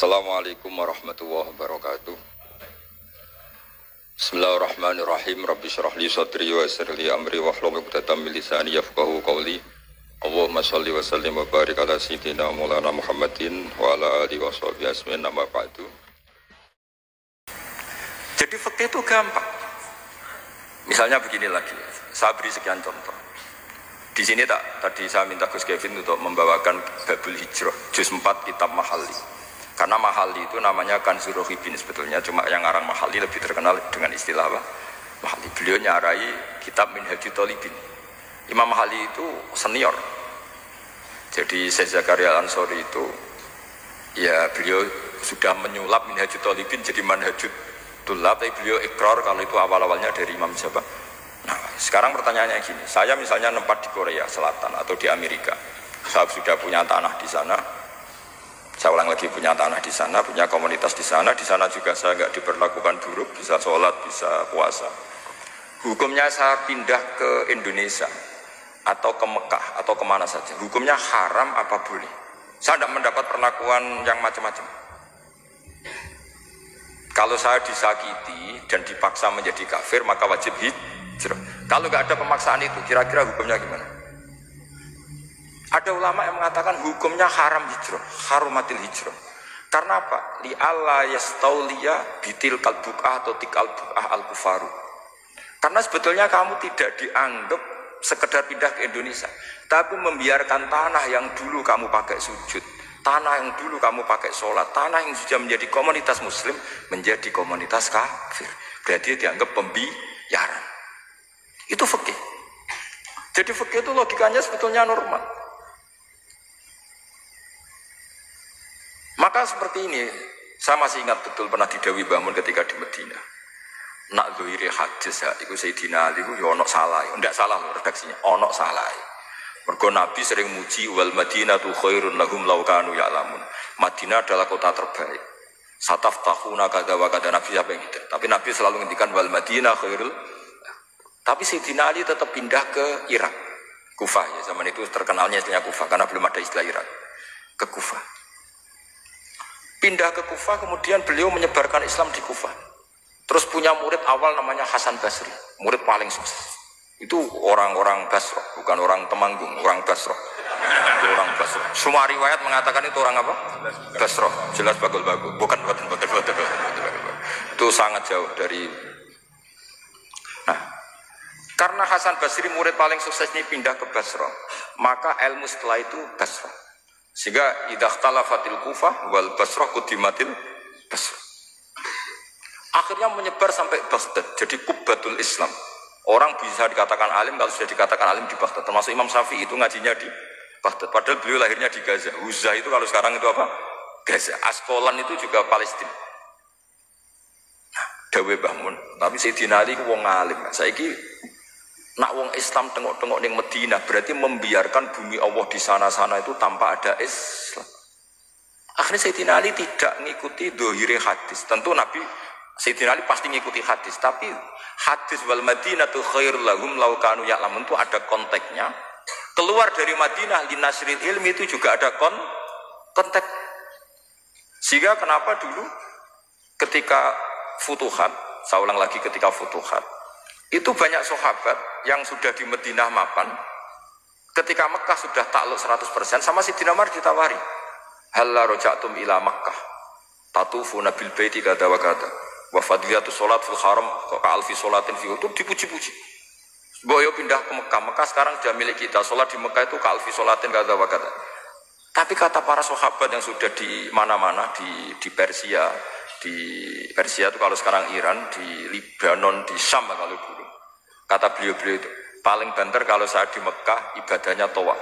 Assalamualaikum warahmatullahi wabarakatuh. Bismillahirrahmanirrahim. Rabbi shrah li sadri wa yassir li amri wahlul 'uqdatam min lisani yafqahu qawli. Allahumma shalli wa sallim wa barik ala sayyidina Maulana Muhammadin wa ala alihi washabihi ajmain. Amma ba'du. Jadi fikih itu gampang. Misalnya begini lagi. Saya beri sekian contoh. Di sini tadi saya minta Gus Kevin untuk membawakan Babul Hijrah juz 4 kitab Mahalli. Karena Mahalli itu namanya Kanzur Rohibin sebetulnya, cuma yang ngarang Mahalli lebih terkenal dengan istilah apa? Mahalli. Beliau nyarai kitab Minhajut Thalibin. Imam Mahalli itu senior. Jadi Syekh Zakaria Al-Ansori itu ya beliau sudah menyulap Minhajut Thalibin jadi Manhajut Tulab, tapi beliau ikrar kalau itu awal-awalnya dari Imam siapa? Nah, sekarang pertanyaannya gini, saya misalnya nempat di Korea Selatan atau di Amerika, saya sudah punya tanah di sana, saya ulang lagi punya tanah di sana, punya komunitas di sana juga saya nggak diperlakukan buruk, bisa sholat, bisa puasa. Hukumnya saya pindah ke Indonesia atau ke Mekah atau kemana saja, hukumnya haram apa boleh? Saya tidak mendapat perlakuan yang macam-macam. Kalau saya disakiti dan dipaksa menjadi kafir, maka wajib hijrah. Kalau nggak ada pemaksaan itu, kira-kira hukumnya gimana? Ada ulama yang mengatakan hukumnya haram hijrah, harumatil hijrah. Karena apa? Li alla yastauliya bitil kalbukah atau tikal bukah al kufaru. Karena sebetulnya kamu tidak dianggap sekedar pindah ke Indonesia, tapi membiarkan tanah yang dulu kamu pakai sujud, tanah yang dulu kamu pakai sholat, tanah yang sudah menjadi komunitas muslim menjadi komunitas kafir. Berarti dianggap pembiaran. Itu fikih. Jadi fikih itu logikanya sebetulnya normal. Maka seperti ini, saya masih ingat betul pernah didhawuhi Mbah Mun ketika di Madinah. Nak zuhiri hadis ya, itu Sayyidina Ali itu ya ono salah, ndak salah loh redaksinya, ono salah. Mergo Nabi sering muji wal Madinatu khairun lahum law kanu ya'lamun. Madinah adalah kota terbaik. Sataftahuna kadza wa kadza, Nabi apa gitu. Tapi Nabi selalu ngendikan wal Madinah khairul. Tapi Sayyidina Ali tetap pindah ke Irak, Kufah ya, zaman itu terkenalnya istilahnya Kufah karena belum ada istilah Irak. Ke Kufah. Pindah ke Kufah, kemudian beliau menyebarkan Islam di Kufah. Terus punya murid awal namanya Hasan Basri, murid paling sukses. Itu orang-orang Basrah, bukan orang Temanggung, orang Basrah. Itu orang Basrah. Semua riwayat mengatakan itu orang apa? Basrah. Jelas bagul-bagul. Bukan. Itu sangat jauh dari. Nah, karena Hasan Basri murid paling sukses ini pindah ke Basrah, maka ilmu setelah itu Basrah. Sehingga idakhtalafatil Kufah wal Basrah kudimatil Basrah. Akhirnya menyebar sampai Baghdad, jadi Kubbatul Islam. Orang bisa dikatakan alim kalau sudah dikatakan alim di Baghdad. Termasuk Imam Syafi'i itu ngajinya di Baghdad. Padahal beliau lahirnya di Gaza. Uzza itu kalau sekarang itu apa? Gaza. Asqalan itu juga Palestina. Nah, dawe Mbah Mun. Tapi Sayyidina Ali ku wong alim. Saiki nak wong Islam tengok-tengok ning Madinah berarti membiarkan bumi Allah di sana-sana itu tanpa ada Islam. Akhirnya Sayyidina Ali tidak mengikuti dohire hadis. Tentu Nabi Sayyidina Ali pasti mengikuti hadis, tapi hadis wal Madinatu khairul lahum law kanu ya'lamun itu ada konteksnya. Keluar dari Madinah linasril ilmi itu juga ada konteks. Sehingga kenapa dulu ketika Futuhat, saya ulang lagi ketika Futuhat, itu banyak sahabat yang sudah di Madinah mapan, ketika Mekah sudah takluk 100%, sama Sayyidina Umar ditawari, halla roja'tum ila Makkah tatufuna bil baiti kada wa kada wa fadliyatu sholat fil haram ka alfi sholatin fi, itu dipuji-puji. Boyo pindah ke Mekah, Mekah sekarang sudah milik kita, sholat di Mekah itu ka alfi sholatin kada wa kada. Tapi kata para sahabat yang sudah di mana-mana, di Persia itu kalau sekarang Iran, di Lebanon, di Syam kalau dulu, kata beliau-beliau itu paling banter kalau saya di Mekah ibadahnya tawaf.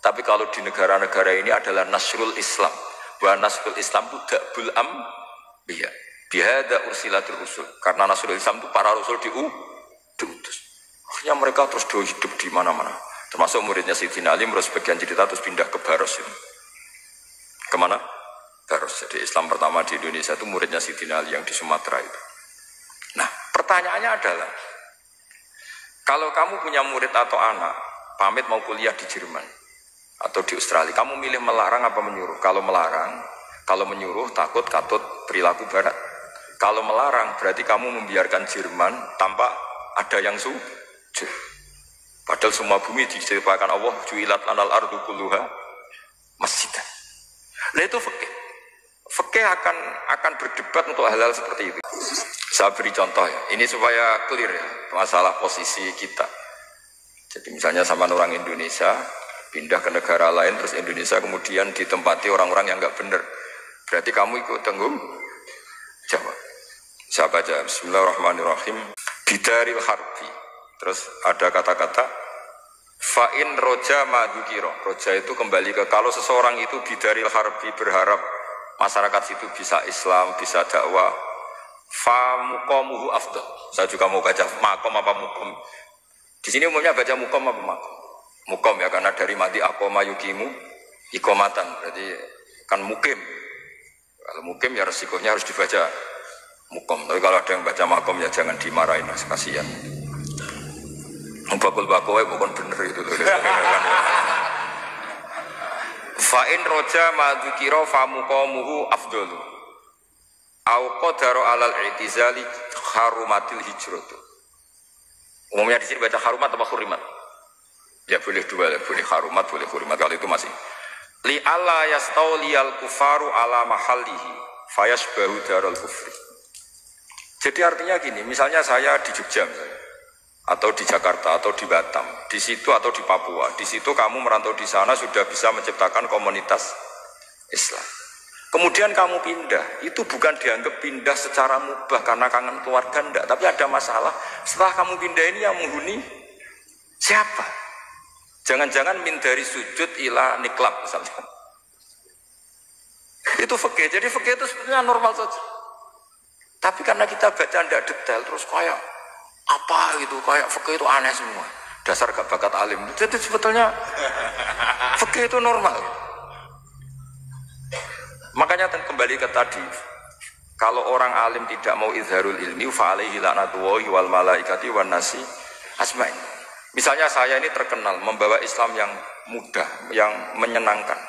Tapi kalau di negara-negara ini adalah nasrul Islam. Bahwa nasrul Islam itu dakbul ambiya. Bihada ursilatul rusul. Karena nasrul Islam itu para rasul diutus. Akhirnya mereka terus hidup di mana-mana. Termasuk muridnya Sayyidina Ali, menurut sebagian cerita terus pindah ke Baros itu. Kemana? Baros. Jadi Islam pertama di Indonesia itu muridnya Sayyidina Ali yang di Sumatera itu. Nah, pertanyaannya adalah, kalau kamu punya murid atau anak pamit mau kuliah di Jerman atau di Australia, kamu milih melarang apa menyuruh? Kalau melarang, Kalau menyuruh takut katut perilaku barat. Kalau melarang berarti kamu membiarkan Jerman tanpa ada yang sujud. Padahal semua bumi diciptakan Allah, ju'ilat lanal ardu kulluha masjidan. Nah itu fikih. Fikih akan berdebat untuk hal-hal seperti itu. Saya beri contoh ya, ini supaya clear ya masalah posisi kita. Jadi misalnya sama orang Indonesia pindah ke negara lain, terus Indonesia kemudian ditempati orang-orang yang nggak benar. Berarti kamu ikut tanggung jawab. Saya baca Bismillahirrahmanirrahim. Bidaril harbi. Terus ada kata-kata fa'in roja madukiro. Roja itu kembali ke kalau seseorang itu bidaril harbi berharap masyarakat situ bisa Islam, bisa dakwah. Fa muqamuhu afdal. Saya juga mau baca makom apa mukom. Di sini umumnya baca mukom apa makom. Mukom ya karena dari mati akoma yukimu ikomatan. Berarti kan mukim. Kalau mukim ya resikonya harus dibaca mukom. Tapi kalau ada yang baca makom ya jangan dimarahin, kasihan. Bakul-bakul bukan bener itu. Fa'in roja madukiro fa muqamuhu afdalu. Au qadaru alal i'tizali harumatil hijratu. Umumnya di sini baca harumat atau hurimat? Ya boleh dua, boleh harumat, boleh hurimat. Kalau itu masih li alla yastawliyal kufaru ala mahallihi fayasbahu darul kufri. Jadi artinya gini, misalnya saya di Jogja misalnya, atau di Jakarta atau di Batam, di situ atau di Papua, di situ kamu merantau di sana sudah bisa menciptakan komunitas Islam. Kemudian kamu pindah, itu bukan dianggap pindah secara mubah karena kangen keluarga, enggak. Tapi ada masalah, setelah kamu pindah ini yang menghuni siapa? Jangan-jangan min dari sujud ila niklab misalnya. Itu fikih, jadi fikih itu sebenarnya normal saja. Tapi karena kita baca tidak detail, terus kayak apa gitu, kayak fikih itu aneh semua. Dasar gak bakat alim. Jadi sebetulnya fikih itu normal. Makanya kembali ke tadi, kalau orang alim tidak mau izharul ilmi, fa'alaihi la'natullahi wal malaikati wan nasi asma'in. Misalnya saya ini terkenal membawa Islam yang mudah, yang menyenangkan.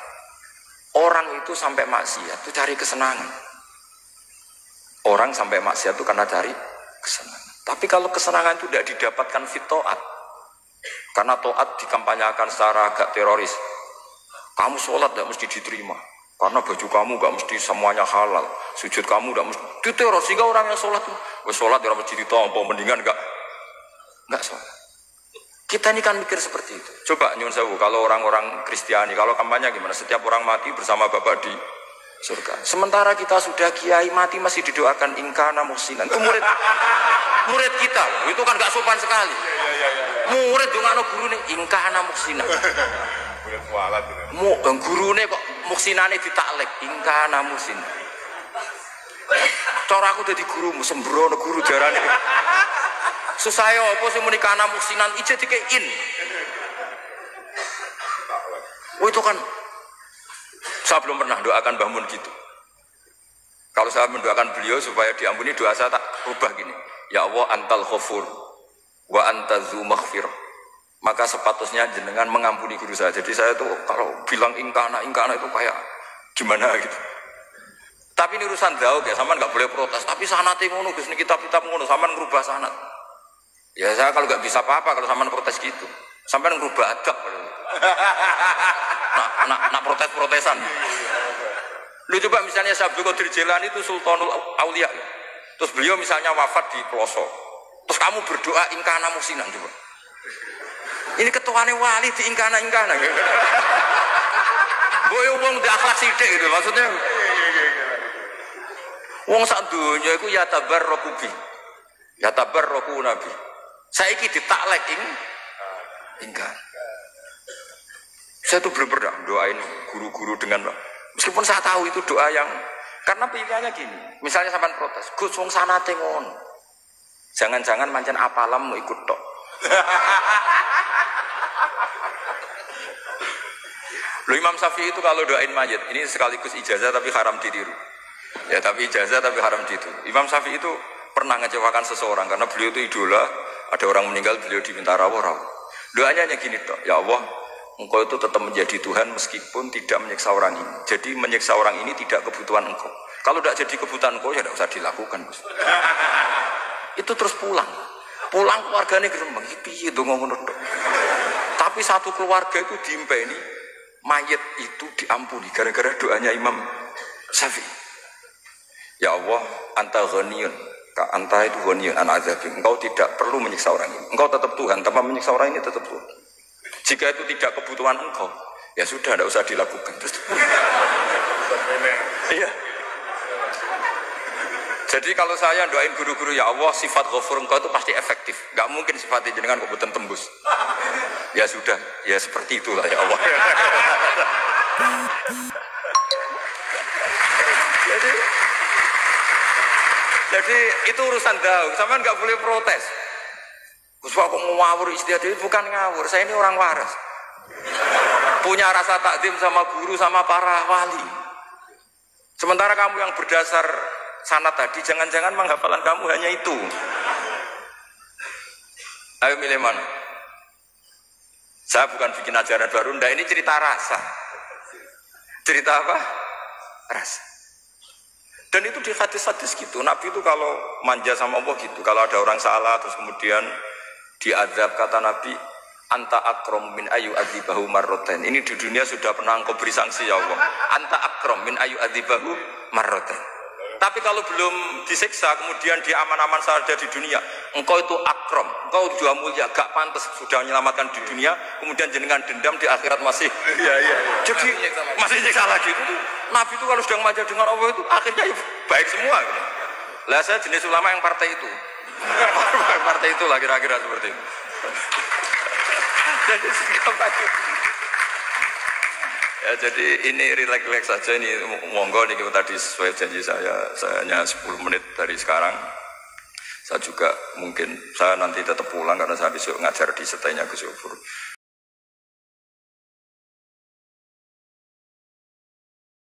Orang itu sampai maksiat itu cari kesenangan. Orang sampai maksiat itu karena cari kesenangan. Tapi kalau kesenangan itu tidak didapatkan fit to'at, karena to'at dikampanyakan secara agak teroris. Kamu sholat tidak mesti diterima. Karena baju kamu gak mesti semuanya halal, sujud kamu gak mesti diteror, sehingga orang yang sholat sholat gak mesti ditompo, mendingan gak sholat. Kita ini kan mikir seperti itu. Coba nyun sewu, kalau orang-orang Kristiani, kalau kampanye gimana? Setiap orang mati bersama Bapak di surga. Sementara kita sudah kiai mati masih didoakan ingkana muhsinan. Itu murid kita, itu kan gak sopan sekali. Murid juga ada guru nih ingkana muhsinan. Gurune kok muksinane ditaklek ingkana muhsin. Cara aku dadi gurumu sembrono guru jarane. Susah ya apa sing muni kana muhsinan ije dikein. Oh itu kan saya belum pernah doakan Mbah Mun gitu. Kalau saya mendoakan beliau supaya diampuni, doa saya tak rubah gini. Ya Allah antal ghafur wa antazu maghfirah. Maka sepatutnya jenengan mengampuni guru saya. Jadi saya tuh kalau bilang ingkana itu kayak gimana gitu. Tapi ini urusan daud ya, sama nggak boleh protes. Tapi sanate ngono Gus, kitab-kitab ngono, sama ngerubah sanat. Ya saya kalau nggak bisa apa-apa kalau sama protes gitu. Sampai ngerubah adab. nak protes-protesan. Lu coba misalnya Syekh Abdul Qadir Jilani itu Sultanul Aulia. Terus beliau misalnya wafat di pelosok. Terus kamu berdoa ingkana musinan coba. Ini ketuane wali di ingkana gitu. Boy wong di akhlak sithik gitu maksudnya. Wong sak donya iku ya tabarruku bi. Ya tabarruku nabi. Saiki ditaklek ingkana. Saya tuh belum pernah doain guru-guru dengan meskipun saya tahu itu doa yang karena pilihannya gini. Misalnya sampean protes, Gus wong sanate ngono. Jangan-jangan mancen apalam mau ikut tok. Loh Imam Syafi'i itu kalau doain mayit, ini sekaligus ijazah tapi haram ditiru. Ya tapi ijazah tapi haram ditiru. Imam Syafi'i itu pernah ngecewakan seseorang karena beliau itu idola, ada orang meninggal beliau diminta rawuh. Doanya hanya gini toh, ya Allah, engkau itu tetap menjadi Tuhan meskipun tidak menyiksa orang ini. Jadi menyiksa orang ini tidak kebutuhan engkau. Kalau tidak jadi kebutuhan engkau ya tidak usah dilakukan. Itu terus pulang keluarganya gerembang, piye itu ngomong. Tapi satu keluarga itu diimpeni, mayat itu diampuni gara-gara doanya Imam Syafi'i. Ya Allah, anta ghaniyun, anta itu ghaniyun an azabi. Engkau tidak perlu menyiksa orang ini. Engkau tetap Tuhan, tanpa menyiksa orang ini tetap Tuhan. Jika itu tidak kebutuhan engkau, ya sudah, tidak usah dilakukan. Terus, iya. Jadi kalau saya doain guru-guru, ya Allah sifat ghafur engkau itu pasti efektif. Gak mungkin sifatnya jenengan kok boten tembus. Ya sudah, ya seperti itulah ya Allah. Jadi itu urusan daun, sampean nggak boleh protes. Gus kok ngawur istiadat itu bukan ngawur, saya ini orang waras. Punya rasa takdim sama guru sama para wali. Sementara kamu yang berdasar sanad tadi, jangan-jangan menghafalan kamu hanya itu. Ayo milih mana? Saya bukan bikin ajaran baru, ndak, ini cerita rasa. Cerita apa? Rasa. Dan itu di hadis-hadis gitu. Nabi itu kalau manja sama Allah gitu, kalau ada orang salah terus kemudian diazab, kata Nabi, anta akram min ayu adzibahu marroten. Ini di dunia sudah pernah engkau beri sanksi ya Allah. Anta akram min ayu adzibahu marroten. Tapi kalau belum disiksa, kemudian dia aman-aman saja di dunia, engkau itu akram, engkau juga mulia, gak pantas sudah menyelamatkan di dunia, kemudian jenengan dendam di akhirat masih. Jadi masih nyiksa lagi. Itu Nabi itu kalau sudah manja dengan Allah itu akhirnya ya baik semua. Gitu. Lah saya jenis ulama yang partai itu, partai itulah kira-kira seperti itu. Jadi ya, jadi ini relax saja, ini monggo nih tadi sesuai janji saya hanya 10 menit dari sekarang. Saya juga mungkin saya nanti tetap pulang karena saya besok ngajar di setainya Gus Yofur.